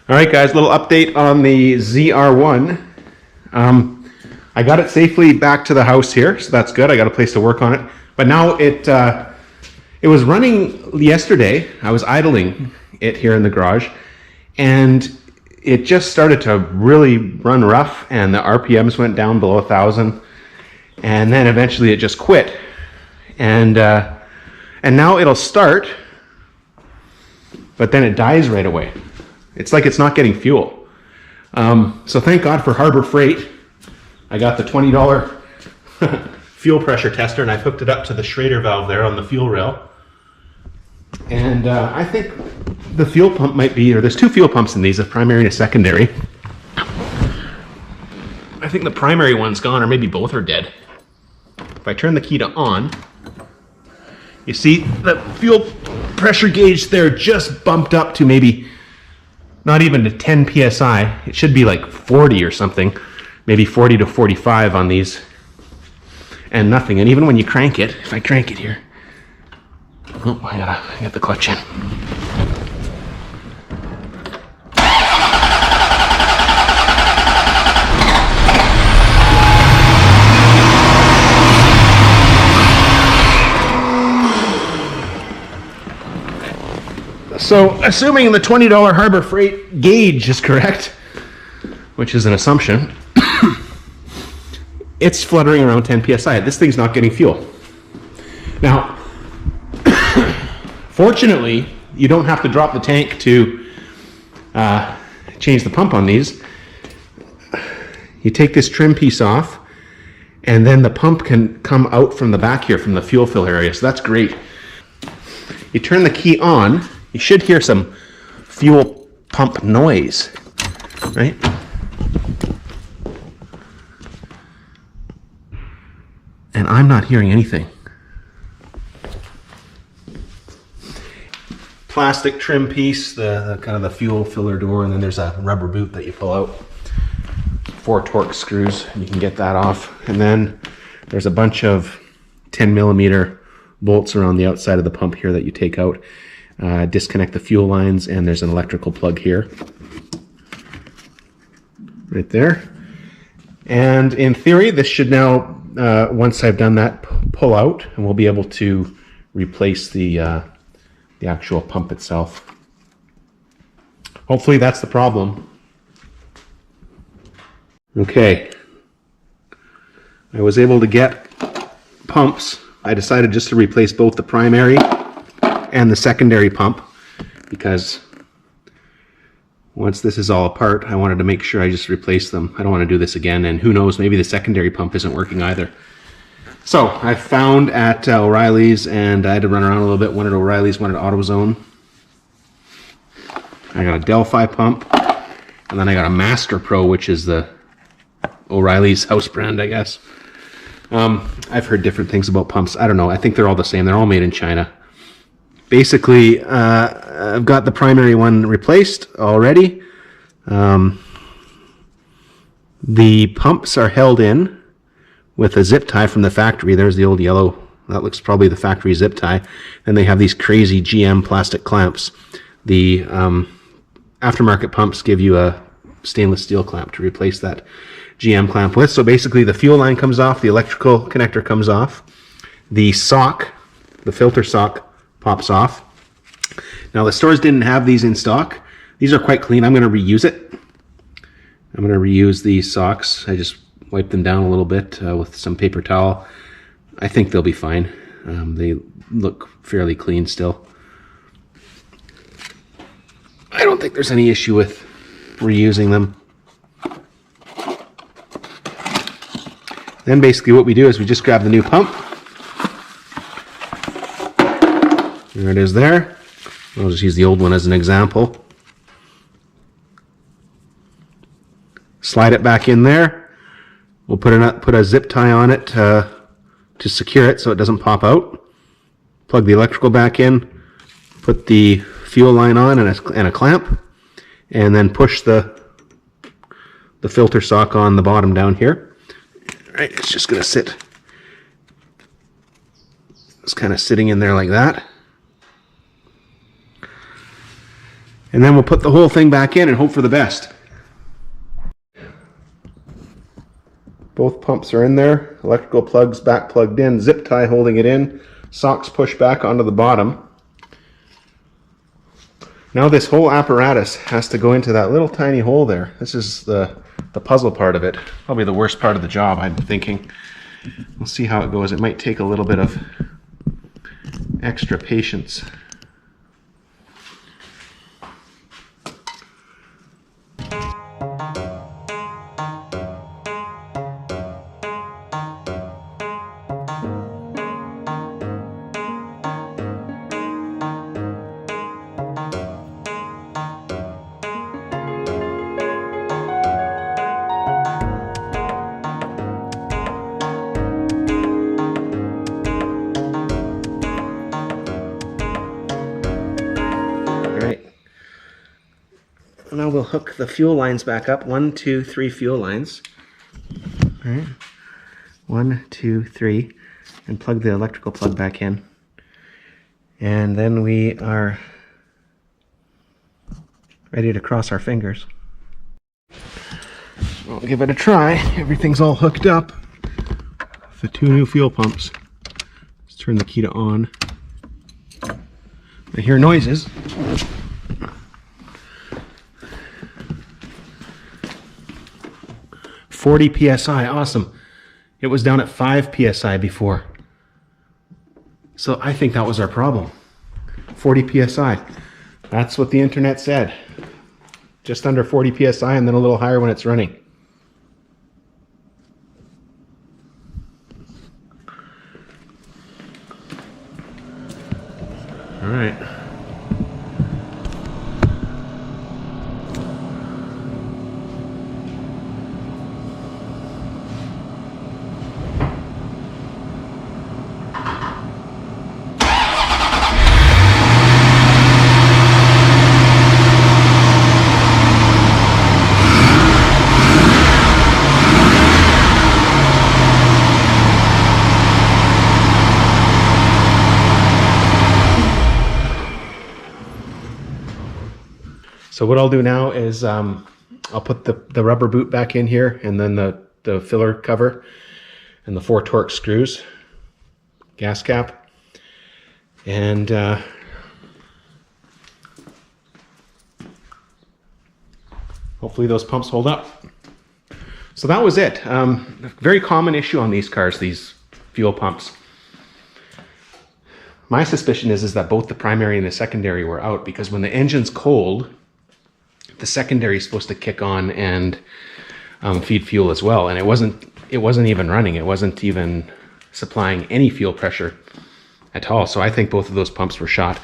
All right, guys, little update on the ZR1. I got it safely back to the house here, so that's good. I got a place to work on it. But now it was running yesterday. I was idling it here in the garage, and it just started to really run rough, and the RPMs went down below 1,000, and then eventually it just quit. And now it'll start, but then it dies right away. It's like it's not getting fuel. So thank God for Harbor Freight. I got the $20 fuel pressure tester, and I hooked it up to the Schrader valve there on the fuel rail. And I think the fuel pump might be, or there's two fuel pumps in these, a primary and a secondary. I think the primary one's gone, or maybe both are dead. If I turn the key to on, you see the fuel pressure gauge there just bumped up to maybe not even to 10 psi. It should be like 40 or something, maybe 40 to 45 on these, and nothing. And even when you crank it, if I crank it here, oh, I gotta get the clutch in. So, assuming the $20 Harbor Freight gauge is correct, which is an assumption, it's fluttering around 10 psi. This thing's not getting fuel. Now, fortunately, you don't have to drop the tank to change the pump on these. You take this trim piece off, and then the pump can come out from the back here, from the fuel fill area, so that's great. You turn the key on, you should hear some fuel pump noise, right? And I'm not hearing anything. Plastic trim piece, the kind of the fuel filler door, and then there's a rubber boot that you pull out. 4 Torx screws, and you can get that off. And then there's a bunch of 10mm bolts around the outside of the pump here that you take out. Disconnect the fuel lines, and there's an electrical plug here. Right there. And in theory, this should now, once I've done that, pull out, and we'll be able to replace the actual pump itself. Hopefully that's the problem. Okay. I was able to get pumps. I decided just to replace both the primary and the secondary pump, because once this is all apart, I wanted to make sure I just replace them. I don't want to do this again, and who knows, maybe the secondary pump isn't working either. So I found at O'Reilly's, and I had to run around a little bit, one at O'Reilly's, one at AutoZone. I got a Delphi pump, and then I got a Master Pro, which is the O'Reilly's house brand, I guess. I've heard different things about pumps. I don't know, I think they're all the same. They're all made in China. Basically, I've got the primary one replaced already. The pumps are held in with a zip tie from the factory. There's the old yellow. That looks probably the factory zip tie. And they have these crazy GM plastic clamps. The aftermarket pumps give you a stainless steel clamp to replace that GM clamp with. So basically the fuel line comes off, the electrical connector comes off, the sock, the filter sock, pops off. Now the stores didn't have these in stock. These are quite clean. I'm going to reuse it. I'm going to reuse these socks. I just wiped them down a little bit with some paper towel. I think they'll be fine. They look fairly clean still. I don't think there's any issue with reusing them. Then basically what we do is we just grab the new pump. There it is there. I'll just use the old one as an example. Slide it back in there. We'll put a zip tie on it to secure it so it doesn't pop out. Plug the electrical back in. Put the fuel line on and a clamp. And then push the filter sock on the bottom down here. All right, it's just going to sit. It's kind of sitting in there like that. And then we'll put the whole thing back in and hope for the best. Both pumps are in there, electrical plugs back plugged in, zip tie holding it in, socks pushed back onto the bottom. Now this whole apparatus has to go into that little tiny hole there. This is the puzzle part of it. Probably the worst part of the job, I'm thinking. We'll see how it goes. It might take a little bit of extra patience. Now we'll hook the fuel lines back up. 1, 2, 3 fuel lines. All right. 1, 2, 3. And plug the electrical plug back in. And then we are ready to cross our fingers. We'll give it a try. Everything's all hooked up. The 2 new fuel pumps. Let's turn the key to on. I hear noises. 40 psi, awesome. It was down at 5 psi before. So I think that was our problem. 40 psi. That's what the internet said. Just under 40 psi and then a little higher when it's running. All right. So what I'll do now is I'll put the rubber boot back in here, and then the filler cover and the 4 Torx screws, gas cap, and hopefully those pumps hold up. So that was it. Very common issue on these cars, these fuel pumps. My suspicion is that both the primary and the secondary were out, because when the engine's cold, the secondary is supposed to kick on and feed fuel as well, and it wasn't even running. It wasn't even supplying any fuel pressure at all. So I think both of those pumps were shot.